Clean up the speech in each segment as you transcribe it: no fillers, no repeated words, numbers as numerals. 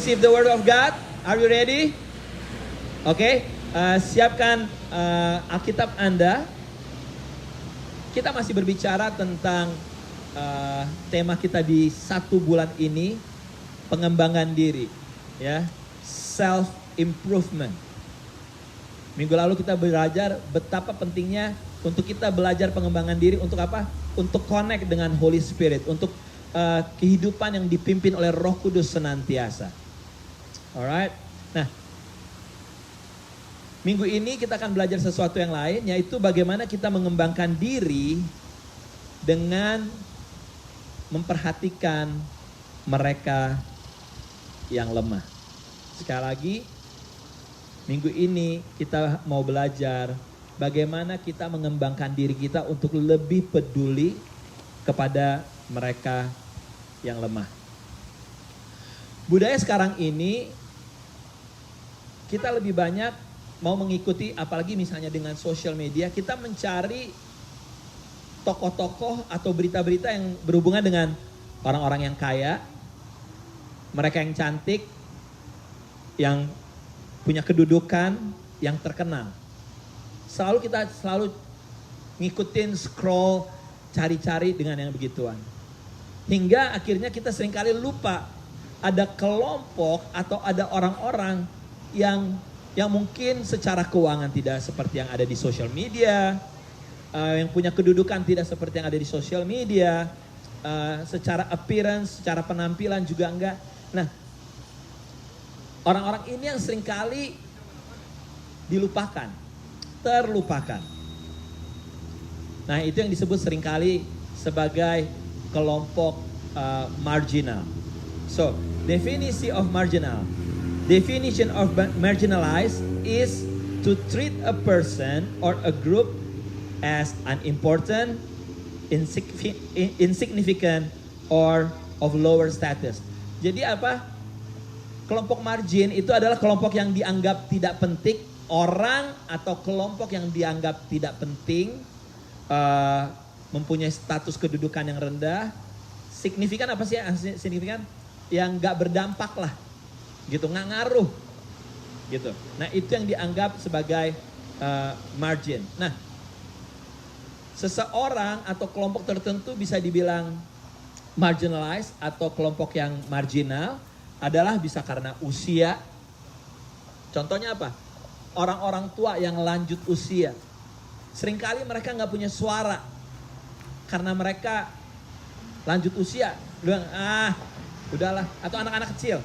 receive the word of God? Are you ready? Oke, siapkan Alkitab Anda. Kita masih berbicara tentang tema kita di 1 bulan ini, pengembangan diri, ya, self improvement. Minggu lalu kita belajar betapa pentingnya untuk kita belajar pengembangan diri untuk apa? Untuk connect dengan Holy Spirit, untuk kehidupan yang dipimpin oleh Roh Kudus senantiasa. Alright. Nah, minggu ini kita akan belajar sesuatu yang lain, yaitu bagaimana kita mengembangkan diri dengan memperhatikan mereka yang lemah. Sekali lagi, minggu ini kita mau belajar bagaimana kita mengembangkan diri kita untuk lebih peduli kepada mereka yang lemah. Budaya sekarang ini kita lebih banyak mau mengikuti, apalagi misalnya dengan social media, kita mencari tokoh-tokoh atau berita-berita yang berhubungan dengan orang-orang yang kaya, mereka yang cantik, yang punya kedudukan, yang terkenal. Kita selalu ngikutin, scroll, cari-cari dengan yang begituan. Hingga akhirnya kita seringkali lupa ada kelompok atau ada orang-orang yang mungkin secara keuangan tidak seperti yang ada di social media, yang punya kedudukan tidak seperti yang ada di social media, secara appearance, secara penampilan juga enggak. Nah, orang-orang ini yang seringkali dilupakan, terlupakan. Nah, itu yang disebut seringkali sebagai kelompok marginal. So, definition of marginalized is to treat a person or a group as unimportant, insignificant, or of lower status. Jadi apa? Kelompok margin itu adalah kelompok yang dianggap tidak penting, orang atau kelompok yang dianggap tidak penting, mempunyai status kedudukan yang rendah. Signifikan apa sih signifikan? Yang gak berdampak lah, gitu, nggak ngaruh, gitu. Nah, itu yang dianggap sebagai margin. Nah, seseorang atau kelompok tertentu bisa dibilang marginalized atau kelompok yang marginal adalah bisa karena usia. Contohnya apa? Orang-orang tua yang lanjut usia. Seringkali mereka nggak punya suara karena mereka lanjut usia. Bilang, udahlah. Atau anak-anak kecil,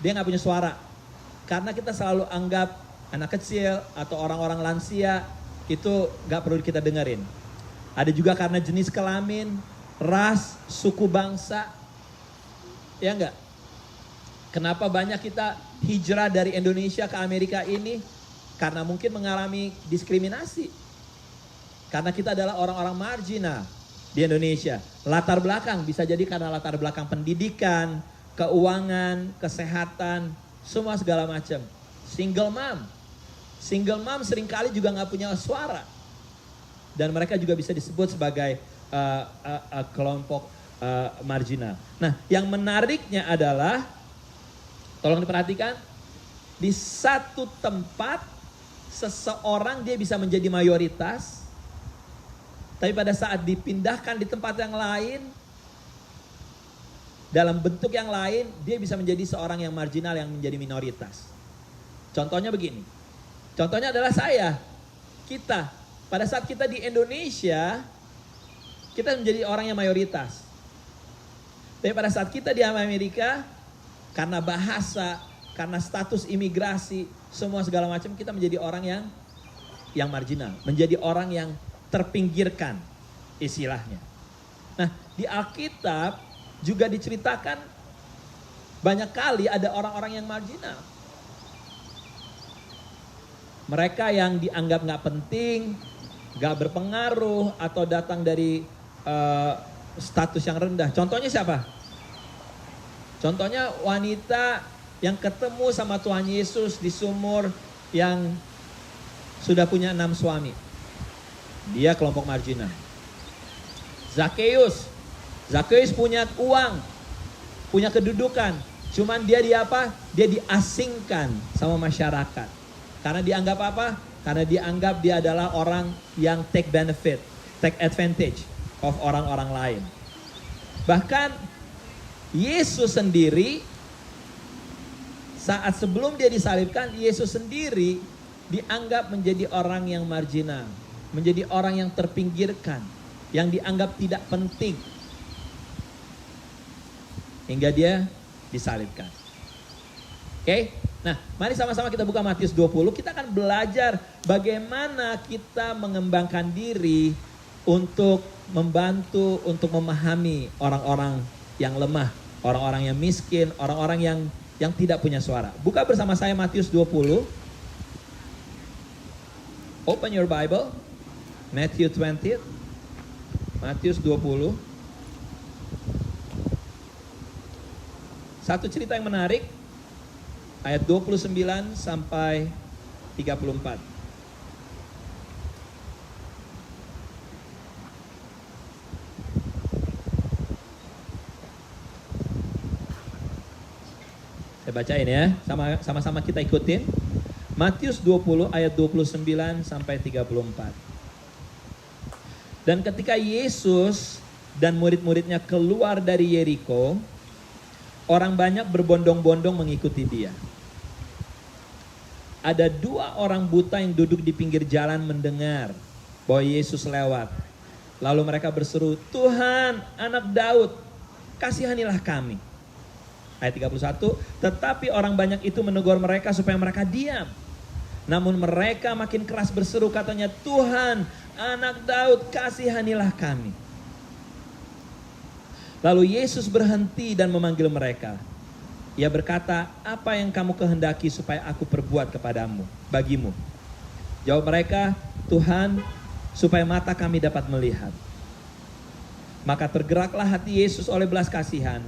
dia nggak punya suara. Karena kita selalu anggap anak kecil atau orang-orang lansia itu nggak perlu kita dengerin. Ada juga karena jenis kelamin, ras, suku bangsa, ya enggak? Kenapa banyak kita hijrah dari Indonesia ke Amerika ini? Karena mungkin mengalami diskriminasi. Karena kita adalah orang-orang marginal di Indonesia. Latar belakang bisa jadi karena latar belakang pendidikan, keuangan, kesehatan, semua segala macam. Single mom seringkali juga nggak punya suara. Dan mereka juga bisa disebut sebagai kelompok marginal. Nah, yang menariknya adalah, tolong diperhatikan, di satu tempat seseorang dia bisa menjadi mayoritas, tapi pada saat dipindahkan di tempat yang lain, dalam bentuk yang lain, dia bisa menjadi seorang yang marginal yang menjadi minoritas. Contohnya begini, contohnya adalah kita. Pada saat kita di Indonesia, kita menjadi orang yang mayoritas. Tapi pada saat kita di Amerika, karena bahasa, karena status imigrasi, semua segala macam, kita menjadi orang yang marginal. Menjadi orang yang terpinggirkan, istilahnya. Nah, di Alkitab juga diceritakan banyak kali ada orang-orang yang marginal. Mereka yang dianggap gak penting, gak berpengaruh, atau datang dari status yang rendah. Contohnya siapa? Contohnya wanita yang ketemu sama Tuhan Yesus di sumur yang sudah punya 6 suami. Dia kelompok marginal. Zakheus punya uang, punya kedudukan. Cuman dia Dia diasingkan sama masyarakat. Karena dianggap apa? Karena dianggap dia adalah orang yang take advantage of orang-orang lain. Bahkan Yesus sendiri, saat sebelum dia disalibkan, Yesus sendiri dianggap menjadi orang yang marginal, menjadi orang yang terpinggirkan, yang dianggap tidak penting. Hingga dia disalibkan. Oke? Nah, mari sama-sama kita buka Matius 20. Kita akan belajar bagaimana kita mengembangkan diri untuk membantu, untuk memahami orang-orang yang lemah, orang-orang yang miskin, orang-orang yang tidak punya suara. Buka bersama saya Matius 20. Open your Bible. Matthew 20. Matius 20. Satu cerita yang menarik. Ayat 29 sampai 34. Saya bacain ya, sama-sama kita ikutin. Matius 20 ayat 29 sampai 34. Dan ketika Yesus dan murid-muridnya keluar dari Yeriko, orang banyak berbondong-bondong mengikuti dia. Ada 2 orang buta yang duduk di pinggir jalan mendengar bahwa Yesus lewat. Lalu mereka berseru, "Tuhan, anak Daud, kasihanilah kami." Ayat 31, tetapi orang banyak itu menegur mereka supaya mereka diam. Namun mereka makin keras berseru, katanya, "Tuhan, anak Daud, kasihanilah kami." Lalu Yesus berhenti dan memanggil mereka. Ia berkata, "Apa yang kamu kehendaki supaya aku perbuat bagimu?" Jawab mereka, "Tuhan, supaya mata kami dapat melihat." Maka tergeraklah hati Yesus oleh belas kasihan.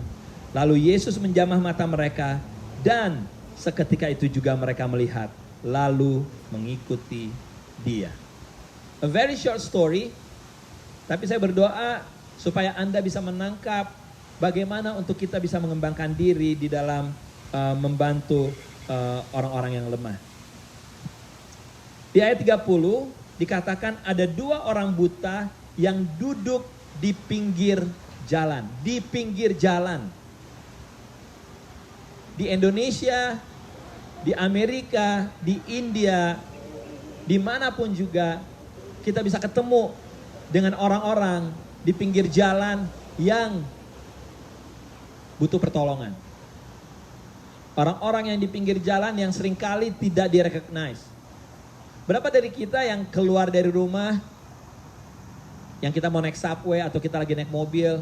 Lalu Yesus menjamah mata mereka dan seketika itu juga mereka melihat, lalu mengikuti dia. A very short story, tapi saya berdoa supaya Anda bisa menangkap bagaimana untuk kita bisa mengembangkan diri di dalam membantu orang-orang yang lemah. Di ayat 30 dikatakan ada 2 orang buta yang duduk di pinggir jalan. Di pinggir jalan. Di Indonesia, di Amerika, di India, dimanapun juga kita bisa ketemu dengan orang-orang di pinggir jalan yang butuh pertolongan. Orang-orang yang di pinggir jalan yang seringkali tidak direcognize. Berapa dari kita yang keluar dari rumah, yang kita mau naik subway atau kita lagi naik mobil,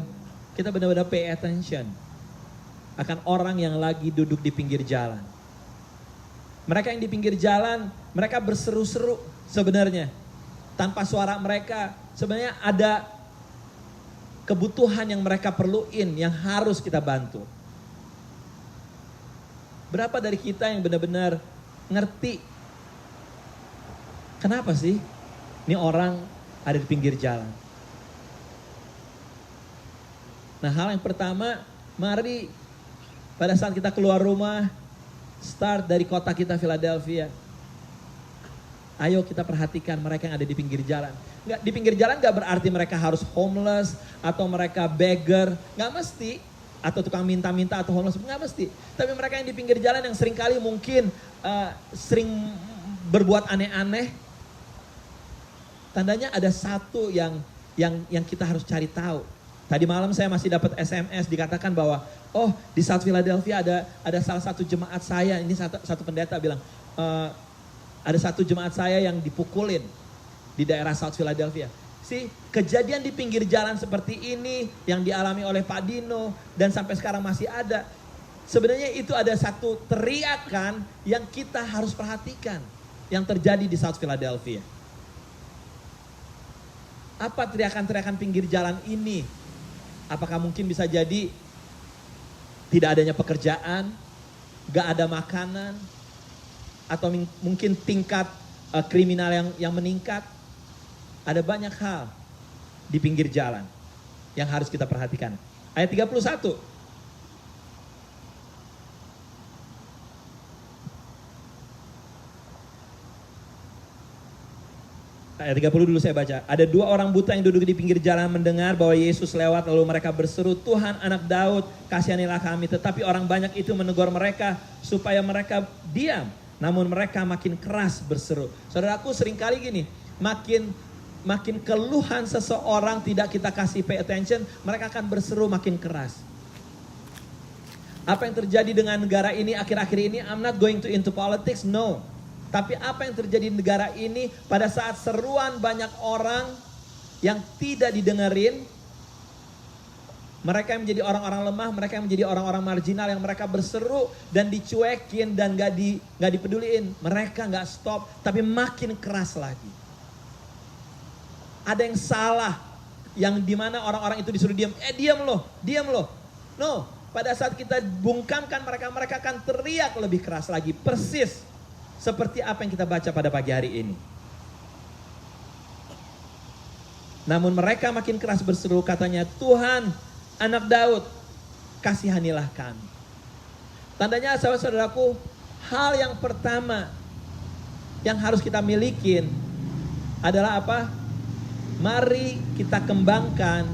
kita benar-benar pay attention akan orang yang lagi duduk di pinggir jalan. Mereka yang di pinggir jalan, mereka berseru-seru sebenarnya. Tanpa suara mereka, sebenarnya ada kebutuhan yang mereka perluin, yang harus kita bantu. Berapa dari kita yang benar-benar ngerti, kenapa sih ini orang ada di pinggir jalan? Nah, hal yang pertama, mari pada saat kita keluar rumah, start dari kota kita Philadelphia. Ayo kita perhatikan mereka yang ada di pinggir jalan. Nggak, di pinggir jalan gak berarti mereka harus homeless atau mereka beggar. Gak mesti. Atau tukang minta-minta atau homeless. Gak mesti. Tapi mereka yang di pinggir jalan yang seringkali mungkin sering berbuat aneh-aneh. Tandanya ada satu yang kita harus cari tahu. Tadi malam saya masih dapat SMS dikatakan bahwa di South Philadelphia ada salah satu jemaat saya, ini satu pendeta bilang, ada satu jemaat saya yang dipukulin di daerah South Philadelphia. Kejadian di pinggir jalan seperti ini yang dialami oleh Pak Dino dan sampai sekarang masih ada. Sebenarnya itu ada satu teriakan yang kita harus perhatikan yang terjadi di South Philadelphia. Apa teriakan-teriakan pinggir jalan ini? Apakah mungkin bisa jadi tidak adanya pekerjaan, gak ada makanan, atau mungkin tingkat kriminal yang meningkat? Ada banyak hal di pinggir jalan yang harus kita perhatikan. Ayat 31. Ayat 30 dulu saya baca. Ada 2 orang buta yang duduk di pinggir jalan mendengar bahwa Yesus lewat, lalu mereka berseru, "Tuhan, Anak Daud, kasihanilah kami." Tetapi orang banyak itu menegur mereka supaya mereka diam. Namun mereka makin keras berseru. Saudaraku, seringkali gini, makin keluhan seseorang tidak kita kasih pay attention, mereka akan berseru makin keras. Apa yang terjadi dengan negara ini akhir-akhir ini? I'm not going to into politics, no. Tapi apa yang terjadi di negara ini pada saat seruan banyak orang yang tidak didengerin, mereka yang menjadi orang-orang lemah, mereka yang menjadi orang-orang marginal yang mereka berseru dan dicuekin dan gak dipeduliin. Mereka gak stop, tapi makin keras lagi. Ada yang salah, yang dimana orang-orang itu disuruh diam. Diam loh. No, pada saat kita bungkamkan mereka akan teriak lebih keras lagi. Persis seperti apa yang kita baca pada pagi hari ini. Namun mereka makin keras berseru, katanya, "Tuhan, Anak Daud, kasihanilah kami." Tandanya, saudara-saudaraku, hal yang pertama yang harus kita milikin adalah apa? Mari kita kembangkan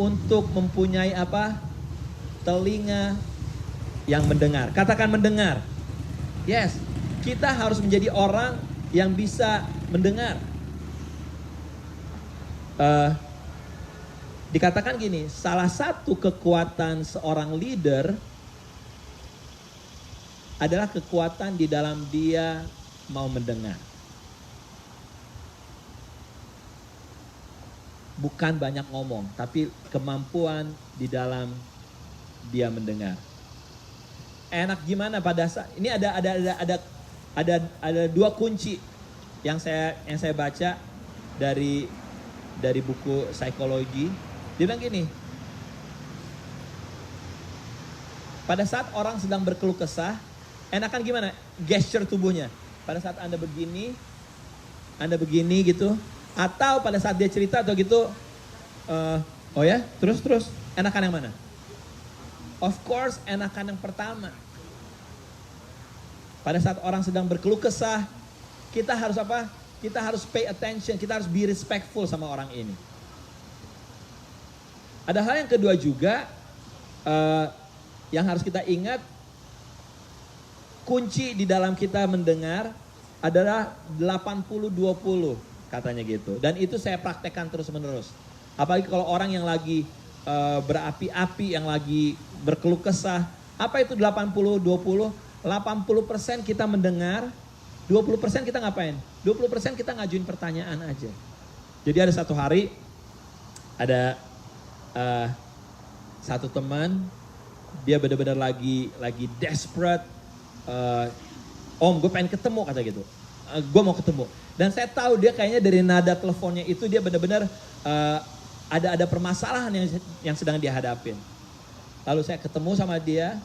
untuk mempunyai apa? Telinga yang mendengar. Katakan mendengar. Yes. Kita harus menjadi orang yang bisa mendengar. Dikatakan gini, salah satu kekuatan seorang leader adalah kekuatan di dalam dia mau mendengar. Bukan banyak ngomong, tapi kemampuan di dalam dia mendengar. Enak gimana pada saat ini ada 2 kunci yang saya baca dari buku psikologi. Dia bilang gini, pada saat orang sedang berkeluh kesah, enakan gimana? Gesture tubuhnya. Pada saat Anda begini gitu, atau pada saat dia cerita atau gitu, oh ya, terus, enakan yang mana? Of course, enakan yang pertama. Pada saat orang sedang berkeluh kesah, kita harus apa? Kita harus pay attention, kita harus be respectful sama orang ini. Ada hal yang kedua juga, yang harus kita ingat, kunci di dalam kita mendengar adalah 80-20 katanya gitu. Dan itu saya praktekkan terus menerus. Apalagi kalau orang yang lagi berapi-api, yang lagi berkeluh kesah. Apa itu 80-20? 80% kita mendengar, 20% kita ngapain? 20% kita ngajuin pertanyaan aja. Jadi ada satu hari, ada satu teman, dia benar-benar lagi desperate. Om, gue pengen ketemu, kata gitu. Gue mau ketemu. Dan saya tahu dia kayaknya dari nada teleponnya itu dia benar-benar ada permasalahan yang sedang dia hadapin. Lalu saya ketemu sama dia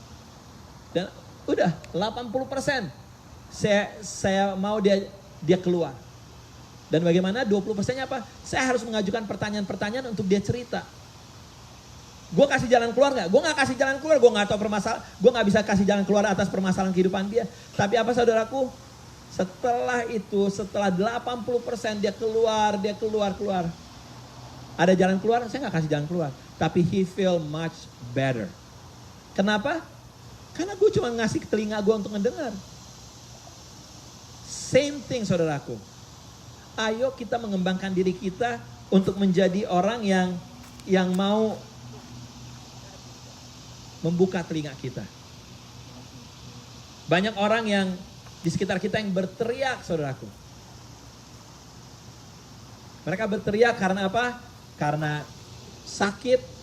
dan udah 80% saya mau dia keluar. Dan bagaimana 20%-nya apa? Saya harus mengajukan pertanyaan-pertanyaan untuk dia cerita. Gue kasih jalan keluar gak? Gue gak kasih jalan keluar, gue gak tahu permasalahan. Gue gak bisa kasih jalan keluar atas permasalahan kehidupan dia. Tapi apa saudaraku? Setelah itu, setelah 80% dia keluar. Ada jalan keluar, saya gak kasih jalan keluar. Tapi he feel much better. Kenapa? Karena gue cuma ngasih ke telinga gue untuk mendengar. Same thing saudaraku. Ayo kita mengembangkan diri kita untuk menjadi orang yang mau membuka telinga kita. Banyak orang yang di sekitar kita yang berteriak saudaraku. Mereka berteriak karena apa? Karena sakit.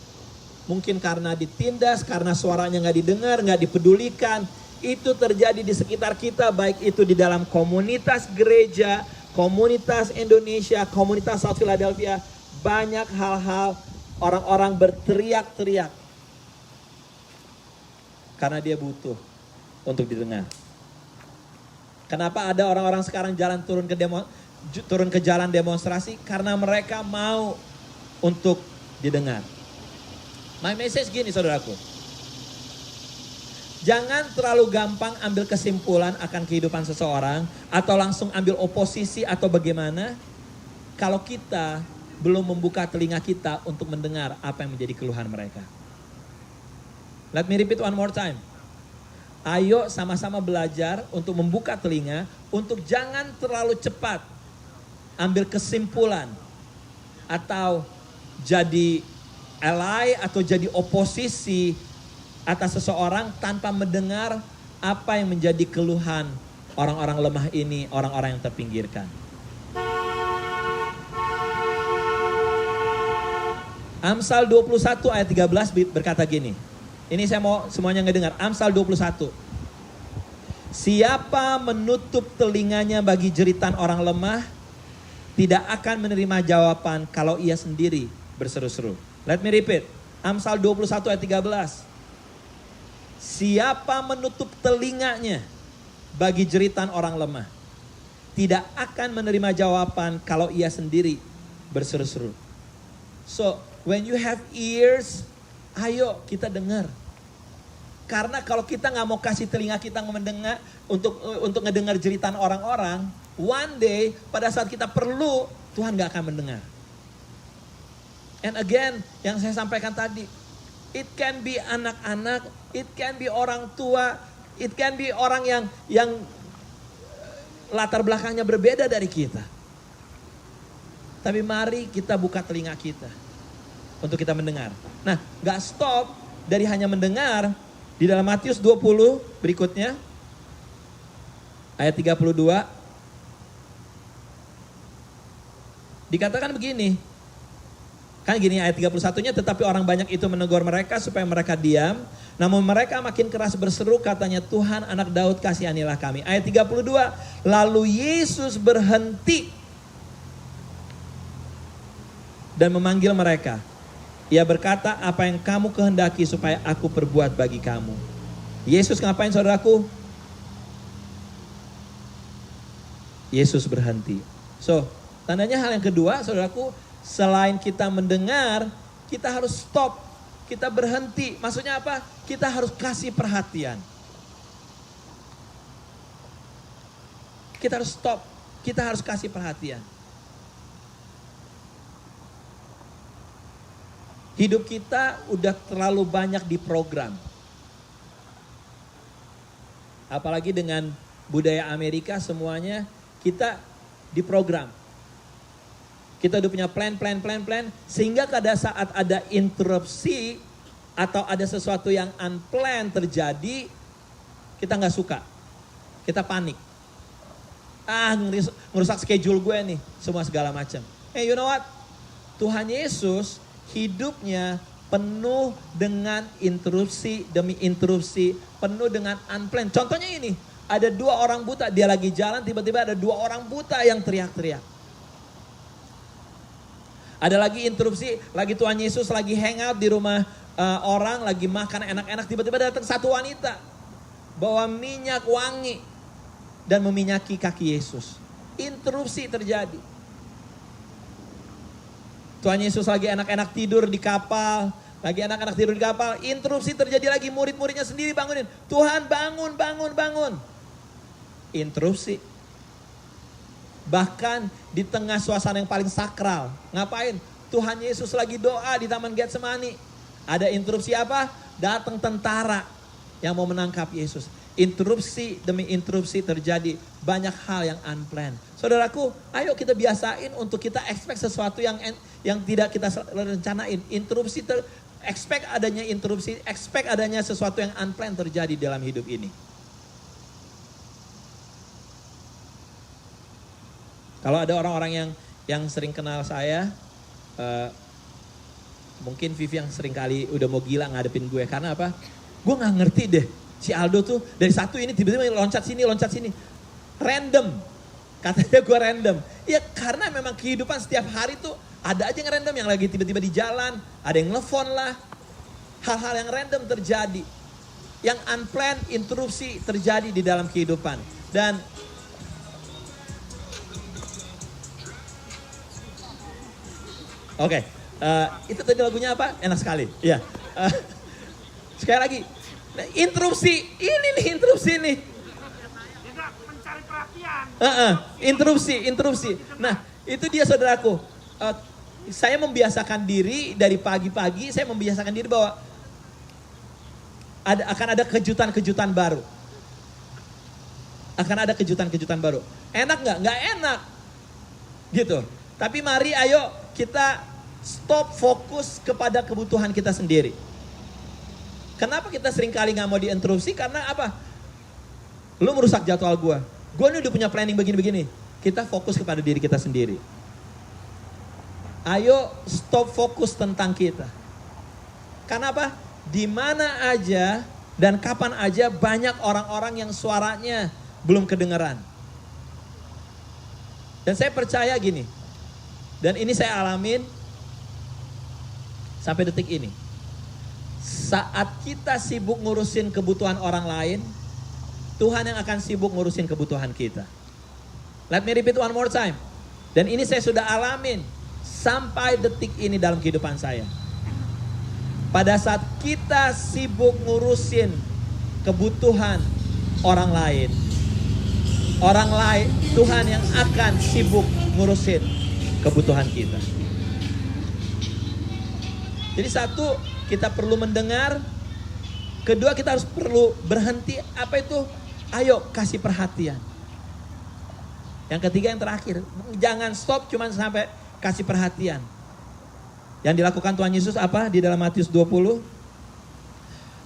Mungkin karena ditindas, karena suaranya gak didengar, gak dipedulikan. Itu terjadi di sekitar kita, baik itu di dalam komunitas gereja, komunitas Indonesia, komunitas South Philadelphia. Banyak hal-hal orang-orang berteriak-teriak. Karena dia butuh untuk didengar. Kenapa ada orang-orang sekarang turun ke jalan demonstrasi? Karena mereka mau untuk didengar. My message gini saudaraku. Jangan terlalu gampang ambil kesimpulan akan kehidupan seseorang. Atau langsung ambil oposisi atau bagaimana. kalau kita belum membuka telinga kita untuk mendengar apa yang menjadi keluhan mereka. Let me repeat one more time. Ayo sama-sama belajar untuk membuka telinga, untuk jangan terlalu cepat ambil kesimpulan atau jadi ally atau jadi oposisi atas seseorang tanpa mendengar apa yang menjadi keluhan orang-orang lemah ini, orang-orang yang terpinggirkan. Amsal 21 ayat 13 berkata gini. Ini saya mau semuanya ngedengar. Amsal 21. Siapa menutup telinganya bagi jeritan orang lemah, tidak akan menerima jawaban kalau ia sendiri berseru-seru. Let me repeat. Amsal 21 ayat 13. Siapa menutup telinganya bagi jeritan orang lemah, tidak akan menerima jawaban kalau ia sendiri berseru-seru. So, when you have ears, ayo kita dengar. Karena kalau kita nggak mau kasih telinga kita mendengar untuk ngedengar jeritan orang-orang, one day pada saat kita perlu, Tuhan nggak akan mendengar. And again, yang saya sampaikan tadi, it can be anak-anak, it can be orang tua, it can be orang yang latar belakangnya berbeda dari kita. Tapi mari kita buka telinga kita untuk kita mendengar. Nah, gak stop dari hanya mendengar. Di dalam Matius 20 berikutnya, ayat 32, dikatakan begini. Kan gini ayat 31-nya, tetapi orang banyak itu menegur mereka supaya mereka diam. Namun mereka makin keras berseru, katanya, Tuhan anak Daud kasihanilah kami. Ayat 32, lalu Yesus berhenti dan memanggil mereka. Ia berkata, apa yang kamu kehendaki supaya aku perbuat bagi kamu? Yesus ngapain saudaraku? Yesus berhenti. So, tandanya hal yang kedua saudaraku, selain kita mendengar, kita harus stop. Kita berhenti. Maksudnya apa? Kita harus kasih perhatian. Kita harus stop. Kita harus kasih perhatian. Hidup kita udah terlalu banyak diprogram. Apalagi dengan budaya Amerika semuanya kita diprogram. Kita udah punya plan. Sehingga pada saat ada interupsi atau ada sesuatu yang unplanned terjadi, kita gak suka. Kita panik. Ngerusak schedule gue nih. Semua segala macam. Hey, you know what? Tuhan Yesus hidupnya penuh dengan interupsi demi interupsi, penuh dengan unplanned. Contohnya ini, ada 2 orang buta, dia lagi jalan, tiba-tiba ada 2 orang buta yang teriak-teriak. Ada lagi interupsi, lagi Tuhan Yesus lagi hangout di rumah orang, lagi makan enak-enak, tiba-tiba datang satu wanita, bawa minyak wangi dan meminyaki kaki Yesus. Interupsi terjadi. Tuhan Yesus lagi enak-enak tidur di kapal. Interupsi terjadi lagi, murid-muridnya sendiri bangunin. Tuhan bangun. Interupsi. Bahkan di tengah suasana yang paling sakral. Ngapain? Tuhan Yesus lagi doa di Taman Getsemani. Ada interupsi apa? Datang tentara yang mau menangkap Yesus. Interupsi demi interupsi terjadi, banyak hal yang unplanned. Saudaraku, ayo kita biasain untuk kita expect sesuatu yang tidak kita rencanain. Expect adanya interupsi, expect adanya sesuatu yang unplanned terjadi dalam hidup ini. Kalau ada orang-orang yang sering kenal saya, mungkin Vivi yang sering kali udah mau gila ngadepin gue. Karena apa? Gue gak ngerti deh. Si Aldo tuh dari satu ini tiba-tiba loncat sini. Random. Katanya gue random. Ya karena memang kehidupan setiap hari tuh ada aja yang random. Yang lagi tiba-tiba di jalan. Ada yang nelfon lah. Hal-hal yang random terjadi. Yang unplanned, interupsi terjadi di dalam kehidupan. Dan Oke. Itu tadi lagunya apa? Enak sekali. Iya. Sekali lagi. Nah, interupsi nih. Mencari perhatian. Interupsi. Nah, Itu dia saudaraku. Saya membiasakan diri dari pagi-pagi, saya membiasakan diri bahwa akan ada kejutan-kejutan baru. Akan ada kejutan-kejutan baru. Enak nggak? Nggak enak. Gitu. Tapi mari ayo kita stop fokus kepada kebutuhan kita sendiri. Kenapa kita seringkali nggak mau diinterupsi? Karena apa? Lu merusak jadwal gue. Gue ini udah punya planning begini-begini. Kita fokus kepada diri kita sendiri. Ayo stop fokus tentang kita. Karena apa? Di mana aja dan kapan aja banyak orang-orang yang suaranya belum kedengeran. Dan saya percaya gini. Dan ini saya alamin sampai detik ini. Saat kita sibuk ngurusin kebutuhan orang lain, Tuhan yang akan sibuk ngurusin kebutuhan kita. Let me repeat one more time. Dan ini saya sudah alamin sampai detik ini dalam kehidupan saya. Pada saat kita sibuk ngurusin kebutuhan orang lain, Tuhan yang akan sibuk ngurusin kebutuhan kita. Jadi satu, kita perlu mendengar. Kedua, kita harus perlu berhenti. Apa itu? Ayo kasih perhatian. Yang ketiga, yang terakhir, jangan stop cuma sampai kasih perhatian. Yang dilakukan Tuhan Yesus apa? Di dalam Matius 20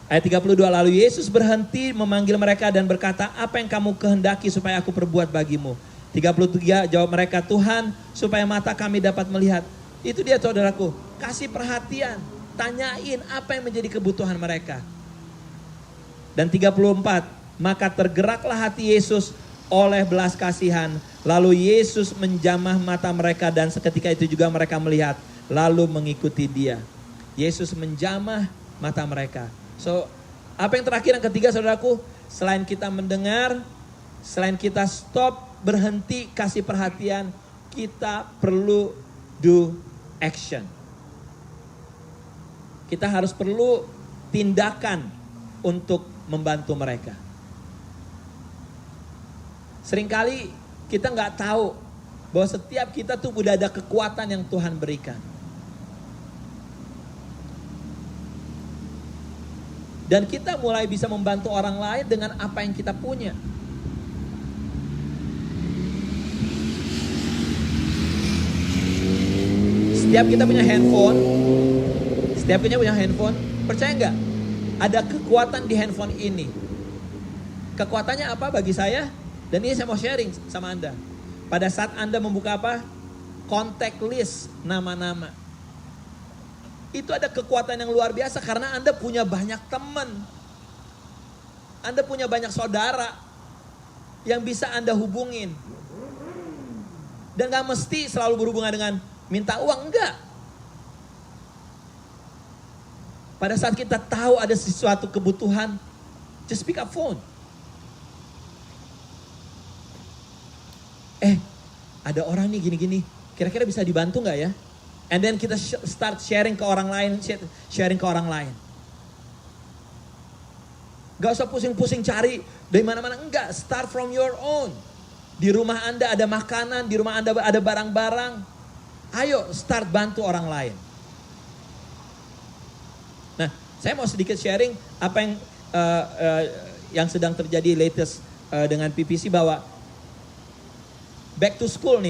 ayat 32, lalu Yesus berhenti memanggil mereka dan berkata, apa yang kamu kehendaki supaya aku perbuat bagimu? 33, jawab mereka, Tuhan, supaya mata kami dapat melihat. Itu dia saudaraku, kasih perhatian, tanyain apa yang menjadi kebutuhan mereka. Dan 34, maka tergeraklah hati Yesus oleh belas kasihan, lalu Yesus menjamah mata mereka dan seketika itu juga mereka melihat, lalu mengikuti dia. Yesus menjamah mata mereka. So, apa yang terakhir, yang ketiga saudaraku, selain kita mendengar, selain kita stop, berhenti, kasih perhatian, kita perlu do action. Kita harus perlu tindakan untuk membantu mereka. Seringkali kita nggak tahu bahwa setiap kita tuh udah ada kekuatan yang Tuhan berikan. Dan kita mulai bisa membantu orang lain dengan apa yang kita punya. Setiap kita punya handphone, percaya nggak? Ada kekuatan di handphone ini. Kekuatannya apa bagi saya? Dan ini saya mau sharing sama Anda. Pada saat Anda membuka apa? Contact list nama-nama. Itu ada kekuatan yang luar biasa karena Anda punya banyak teman. Anda punya banyak saudara yang bisa Anda hubungin. Dan gak mesti selalu berhubungan dengan minta uang, enggak. Pada saat kita tahu ada sesuatu kebutuhan, just pick up phone. Ada orang nih gini-gini, kira-kira bisa dibantu gak ya? And then kita start sharing ke orang lain, Gak usah pusing-pusing cari dari mana-mana, enggak. Start from your own. Di rumah Anda ada makanan, di rumah Anda ada barang-barang. Ayo start bantu orang lain. Nah, saya mau sedikit sharing apa yang sedang terjadi latest dengan PPC, bahwa back to school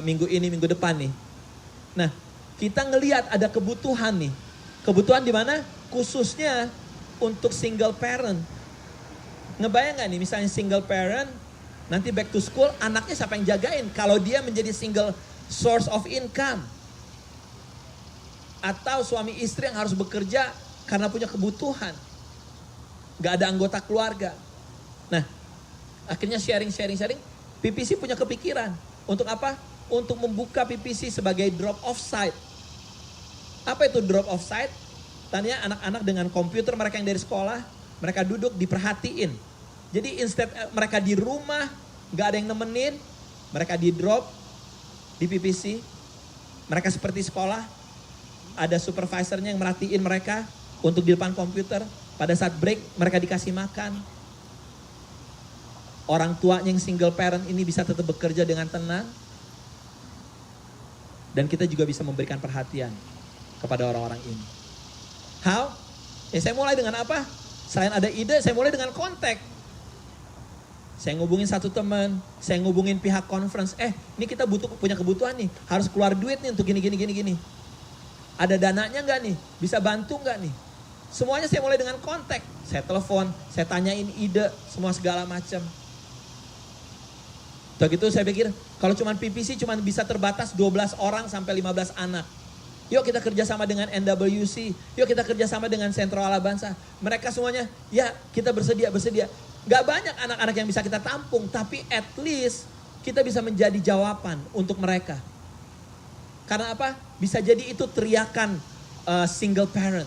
minggu ini, minggu depan nih. Nah, kita ngelihat ada kebutuhan nih. Kebutuhan di mana? Khususnya untuk single parent. Ngebayang gak nih, misalnya single parent, nanti back to school, anaknya siapa yang jagain? Kalau dia menjadi single source of income. Atau suami istri yang harus bekerja karena punya kebutuhan. Gak ada anggota keluarga. Nah, akhirnya sharing. PPC punya kepikiran. Untuk apa? Untuk membuka PPC sebagai drop off site. Apa itu drop off site? Tanya anak-anak dengan komputer mereka yang dari sekolah, mereka duduk diperhatiin. Jadi instead mereka di rumah, gak ada yang nemenin, mereka di drop di PPC. Mereka seperti sekolah, ada supervisornya yang merhatiin mereka untuk di depan komputer. Pada saat break mereka dikasih makan. orang tuanya yang single parent ini bisa tetap bekerja dengan tenang. Dan kita juga bisa memberikan perhatian kepada orang-orang ini. How? Ya saya mulai dengan apa? Selain ada ide, saya mulai dengan kontak. Saya ngubungin satu teman, saya ngubungin pihak conference. Ini kita punya kebutuhan nih, harus keluar duit nih untuk gini. Ada dananya nggak nih? Bisa bantu nggak nih? Semuanya saya mulai dengan kontak. Saya telepon, saya tanyain ide, semua segala macam. Begitu saya pikir, kalau cuma PPC cuma bisa terbatas 12 orang sampai 15 anak. Yuk kita kerjasama dengan NWC, yuk kita kerjasama dengan Sentro Alabansa. Mereka semuanya, ya kita bersedia. Gak banyak anak-anak yang bisa kita tampung, tapi at least kita bisa menjadi jawaban untuk mereka. Karena apa? Bisa jadi itu teriakan single parent.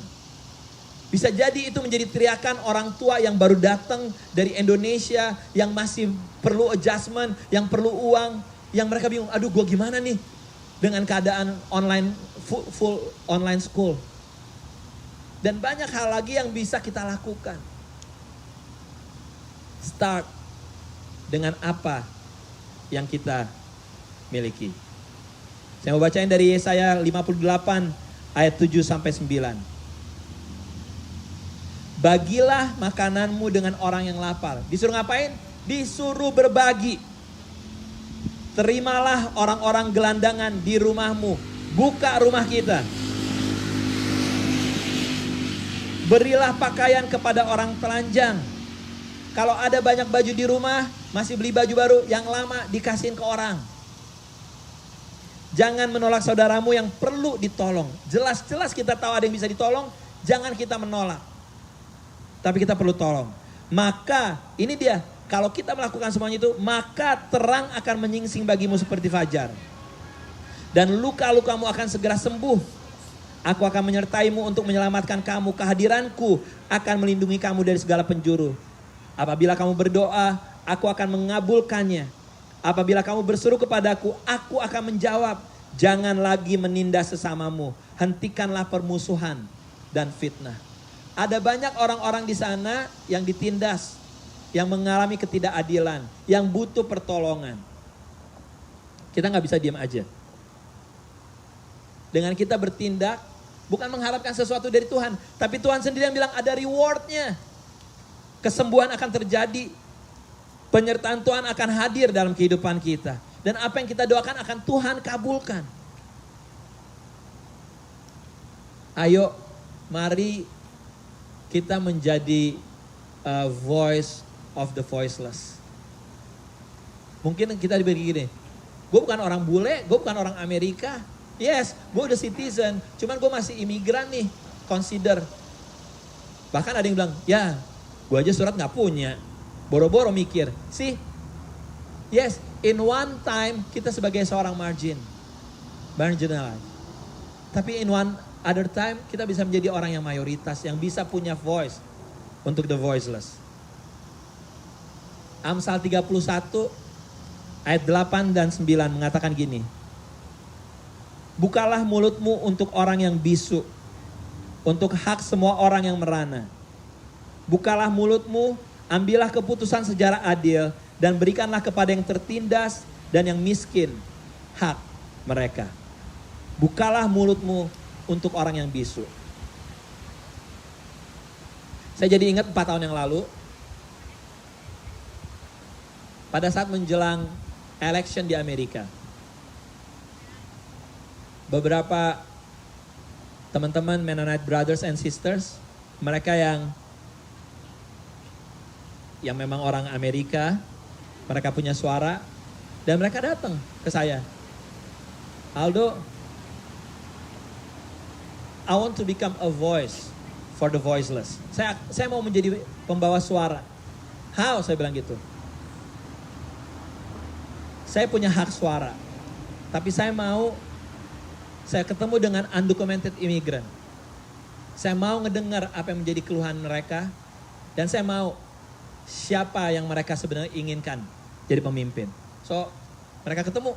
Bisa jadi itu menjadi teriakan orang tua yang baru datang dari Indonesia, yang masih perlu adjustment, yang perlu uang, yang mereka bingung, aduh gue gimana nih dengan keadaan online, full online school. Dan banyak hal lagi yang bisa kita lakukan. Start dengan apa yang kita miliki. Saya mau bacain dari Yesaya 58 ayat 7 sampai 9. Bagilah makananmu dengan orang yang lapar. Disuruh ngapain? Disuruh berbagi. Terimalah orang-orang gelandangan di rumahmu. Buka rumah kita. Berilah pakaian kepada orang telanjang. Kalau ada banyak baju di rumah, masih beli baju baru, yang lama dikasihin ke orang. Jangan menolak saudaramu yang perlu ditolong. Jelas-jelas kita tahu ada yang bisa ditolong, jangan kita menolak. Tapi kita perlu tolong. Maka ini dia, kalau kita melakukan semuanya itu, maka terang akan menyingsing bagimu seperti fajar. Dan luka-lukamu akan segera sembuh. Aku akan menyertaimu untuk menyelamatkan kamu. Kehadiranku akan melindungi kamu dari segala penjuru. Apabila kamu berdoa, aku akan mengabulkannya. Apabila kamu berseru kepadaku, aku akan menjawab. Jangan lagi menindas sesamamu. Hentikanlah permusuhan dan fitnah. Ada banyak orang-orang di sana yang ditindas, yang mengalami ketidakadilan, yang butuh pertolongan. Kita nggak bisa diam aja. Dengan kita bertindak, bukan mengharapkan sesuatu dari Tuhan, tapi Tuhan sendiri yang bilang ada rewardnya. Kesembuhan akan terjadi, penyertaan Tuhan akan hadir dalam kehidupan kita. Dan apa yang kita doakan akan Tuhan kabulkan. Ayo, mari kita menjadi voice of the voiceless. Mungkin kita begini, gue bukan orang bule, gue bukan orang Amerika. Yes, gue udah citizen, cuman gue masih imigran nih, consider. Bahkan ada yang bilang, ya gue aja surat gak punya, boro-boro mikir. See, yes, in one time kita sebagai seorang marginalized. Tapi in one other time kita bisa menjadi orang yang mayoritas, yang bisa punya voice untuk the voiceless. Amsal 31 ayat 8 dan 9 mengatakan gini. Bukalah mulutmu untuk orang yang bisu, untuk hak semua orang yang merana. Bukalah mulutmu, ambillah keputusan secara adil, dan berikanlah kepada yang tertindas dan yang miskin hak mereka. Bukalah mulutmu untuk orang yang bisu. Saya jadi ingat 4 tahun yang lalu, pada saat menjelang election di Amerika, beberapa teman-teman Mennonite brothers and sisters, mereka yang memang orang Amerika, mereka punya suara, dan mereka datang ke saya. Aldo, I want to become a voice for the voiceless. Saya mau menjadi pembawa suara. How? Saya bilang gitu. Saya punya hak suara. Tapi saya ketemu dengan undocumented immigrant. Saya mau ngedengar apa yang menjadi keluhan mereka. Dan saya mau siapa yang mereka sebenarnya inginkan jadi pemimpin. So, mereka ketemu.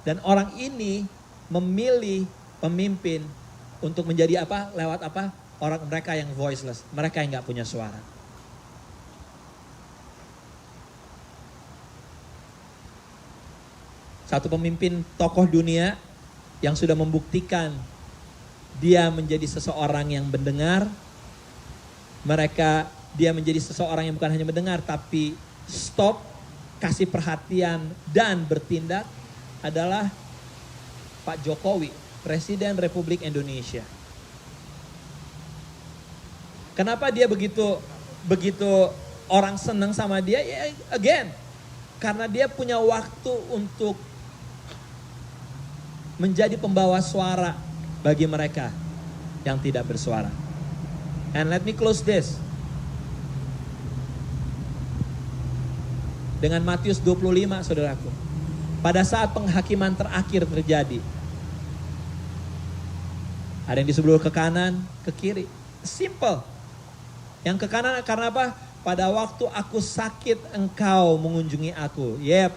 Dan orang ini memilih pemimpin untuk menjadi apa? Lewat apa? Orang mereka yang voiceless. Mereka yang gak punya suara. Satu pemimpin tokoh dunia yang sudah membuktikan dia menjadi seseorang yang mendengar. Dia menjadi seseorang yang bukan hanya mendengar, tapi stop, kasih perhatian, dan bertindak adalah Pak Jokowi, Presiden Republik Indonesia. Kenapa dia begitu orang senang sama dia? Ya, again, karena dia punya waktu untuk menjadi pembawa suara bagi mereka yang tidak bersuara. And let me close this dengan Matius 25, saudaraku. Pada saat penghakiman terakhir terjadi, ada yang di sebelah ke kanan, ke kiri. Simple. Yang ke kanan karena apa? Pada waktu aku sakit, engkau mengunjungi aku. Yep,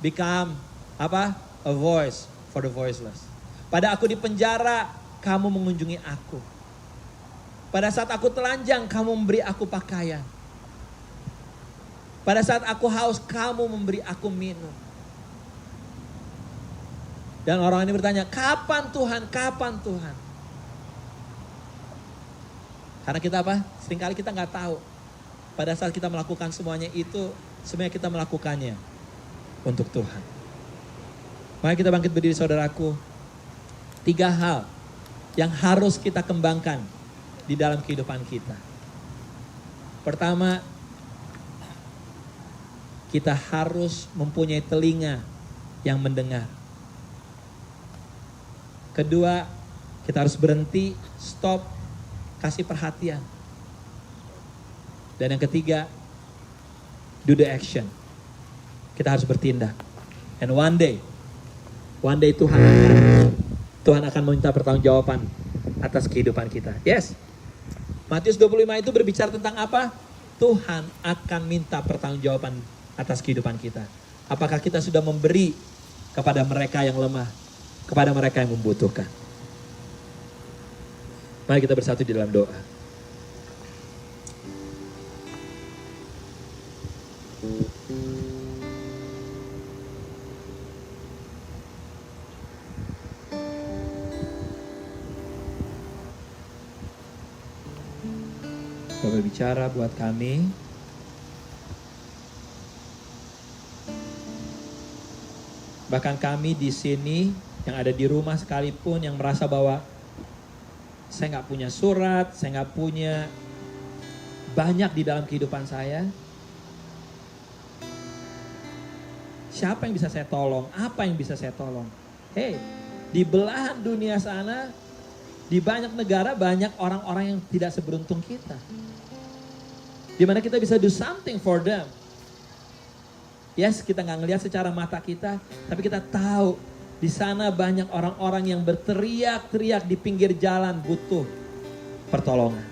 become apa? A voice for the voiceless. Pada aku di penjara, kamu mengunjungi aku. Pada saat aku telanjang, kamu memberi aku pakaian. Pada saat aku haus, kamu memberi aku minum. Dan orang ini bertanya, kapan Tuhan? Kapan Tuhan? Karena kita apa? Seringkali kita nggak tahu. Pada saat kita melakukan semuanya itu, sebenarnya kita melakukannya untuk Tuhan. Mari kita bangkit berdiri, saudaraku. 3 hal yang harus kita kembangkan di dalam kehidupan kita. Pertama, kita harus mempunyai telinga yang mendengar. Kedua, kita harus berhenti, stop, kasih perhatian. Dan yang ketiga, do the action. Kita harus bertindak. And one day Tuhan akan meminta pertanggungjawaban atas kehidupan kita. Yes. Matius 25 itu berbicara tentang apa? Tuhan akan minta pertanggungjawaban atas kehidupan kita. Apakah kita sudah memberi kepada mereka yang lemah, kepada mereka yang membutuhkan? Mari kita bersatu di dalam doa. Bapak bicara buat kami. Bahkan kami di sini yang ada di rumah sekalipun yang merasa bahwa saya nggak punya surat, saya nggak punya banyak di dalam kehidupan saya. Siapa yang bisa saya tolong? Apa yang bisa saya tolong? Hey, di belahan dunia sana, di banyak negara banyak orang-orang yang tidak seberuntung kita. Di mana kita bisa do something for them. Yes, kita nggak ngelihat secara mata kita, tapi kita tahu di sana banyak orang-orang yang berteriak-teriak di pinggir jalan butuh pertolongan.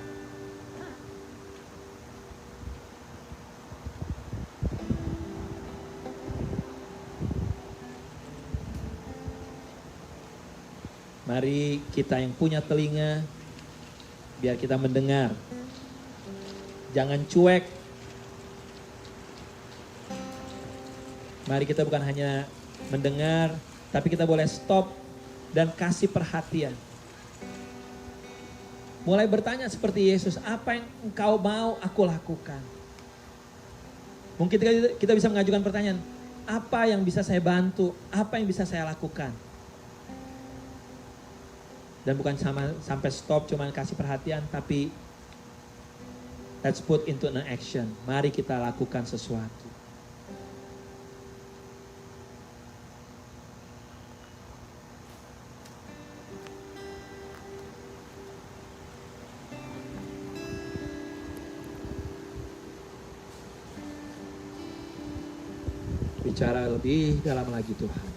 Mari kita yang punya telinga, biar kita mendengar. Jangan cuek. Mari kita bukan hanya mendengar, tapi kita boleh stop dan kasih perhatian. Mulai bertanya seperti Yesus, apa yang engkau mau aku lakukan? Mungkin kita bisa mengajukan pertanyaan, apa yang bisa saya bantu? Apa yang bisa saya lakukan? Dan bukan sampai stop cuma kasih perhatian, tapi let's put into an action. Mari kita lakukan sesuatu. Bicara lebih dalam lagi Tuhan.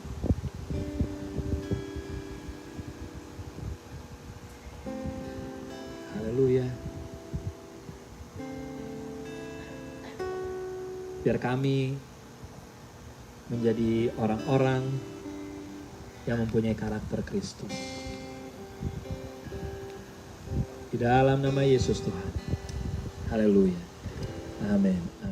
Haleluya. Biar kami menjadi orang-orang yang mempunyai karakter Kristus. Di dalam nama Yesus Tuhan. Haleluya. Amin.